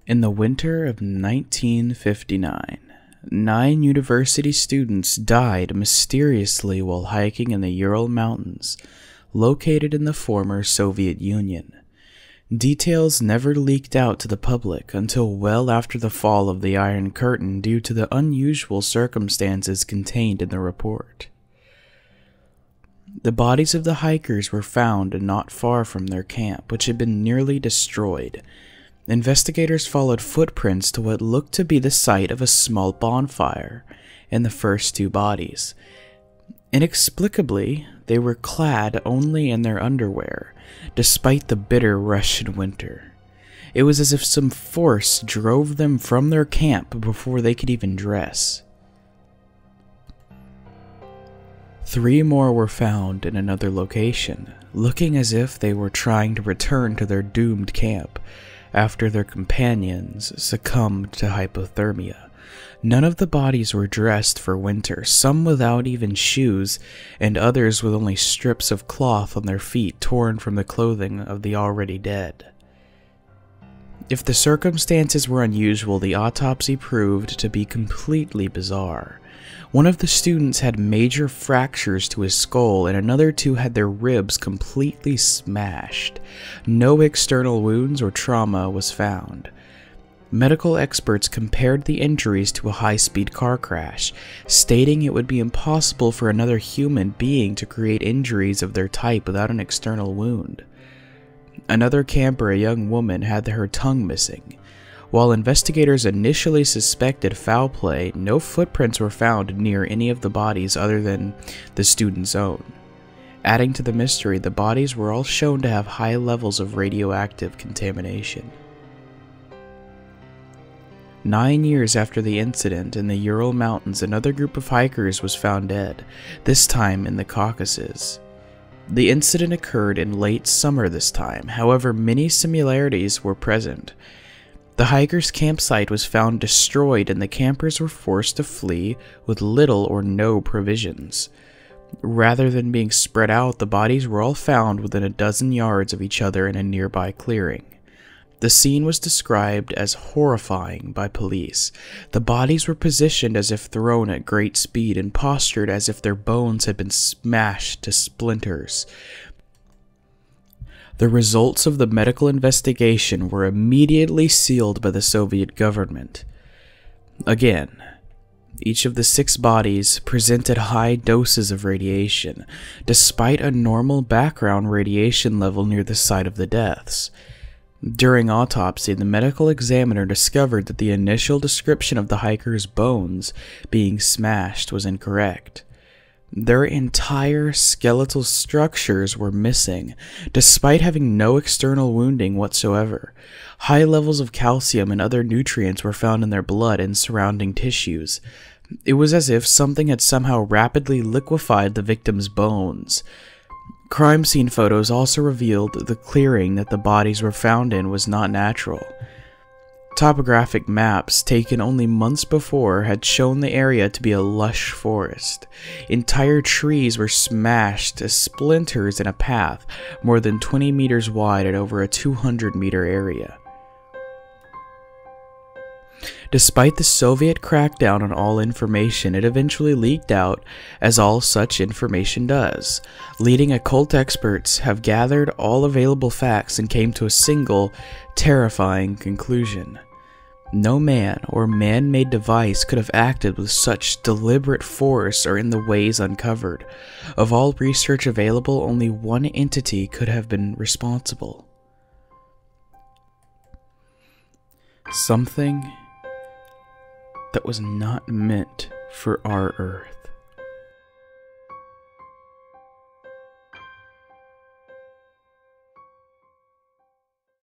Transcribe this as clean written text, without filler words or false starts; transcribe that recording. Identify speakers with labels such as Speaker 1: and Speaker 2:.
Speaker 1: In the winter of 1959, 9 university students died mysteriously while hiking in the Ural Mountains, located in the former Soviet Union. Details never leaked out to the public until well after the fall of the Iron Curtain due to the unusual circumstances contained in the report. The bodies of the hikers were found not far from their camp, which had been nearly destroyed. Investigators followed footprints to what looked to be the site of a small bonfire in the first 2 bodies. Inexplicably, they were clad only in their underwear, despite the bitter Russian winter. It was as if some force drove them from their camp before they could even dress. 3 more were found in another location, looking as if they were trying to return to their doomed camp after their companions succumbed to hypothermia. None of the bodies were dressed for winter, some without even shoes, and others with only strips of cloth on their feet torn from the clothing of the already dead. If the circumstances were unusual, the autopsy proved to be completely bizarre. One of the students had major fractures to his skull, and another 2 had their ribs completely smashed. No external wounds or trauma was found. Medical experts compared the injuries to a high-speed car crash, stating it would be impossible for another human being to create injuries of their type without an external wound. Another camper, a young woman, had her tongue missing. While investigators initially suspected foul play, no footprints were found near any of the bodies other than the student's own. Adding to the mystery, the bodies were all shown to have high levels of radioactive contamination. 9 years after the incident in the Ural Mountains, another group of hikers was found dead, this time in the Caucasus. The incident occurred in late summer this time, however many similarities were present. The hikers' campsite was found destroyed and the campers were forced to flee with little or no provisions. Rather than being spread out, the bodies were all found within a dozen yards of each other in a nearby clearing. The scene was described as horrifying by police. The bodies were positioned as if thrown at great speed and postured as if their bones had been smashed to splinters. The results of the medical investigation were immediately sealed by the Soviet government. Again, each of the 6 bodies presented high doses of radiation, despite a normal background radiation level near the site of the deaths. During autopsy, the medical examiner discovered that the initial description of the hikers' bones being smashed was incorrect. Their entire skeletal structures were missing, despite having no external wounding whatsoever. High levels of calcium and other nutrients were found in their blood and surrounding tissues. It was as if something had somehow rapidly liquefied the victims' bones. Crime scene photos also revealed the clearing that the bodies were found in was not natural. Topographic maps taken only months before had shown the area to be a lush forest. Entire trees were smashed to splinters in a path more than 20 meters wide and over a 200-meter area. Despite the Soviet crackdown on all information, it eventually leaked out, as all such information does. Leading occult experts have gathered all available facts and came to a single, terrifying conclusion. No man or man-made device could have acted with such deliberate force or in the ways uncovered. Of all research available, only one entity could have been responsible. Something that was not meant for our Earth.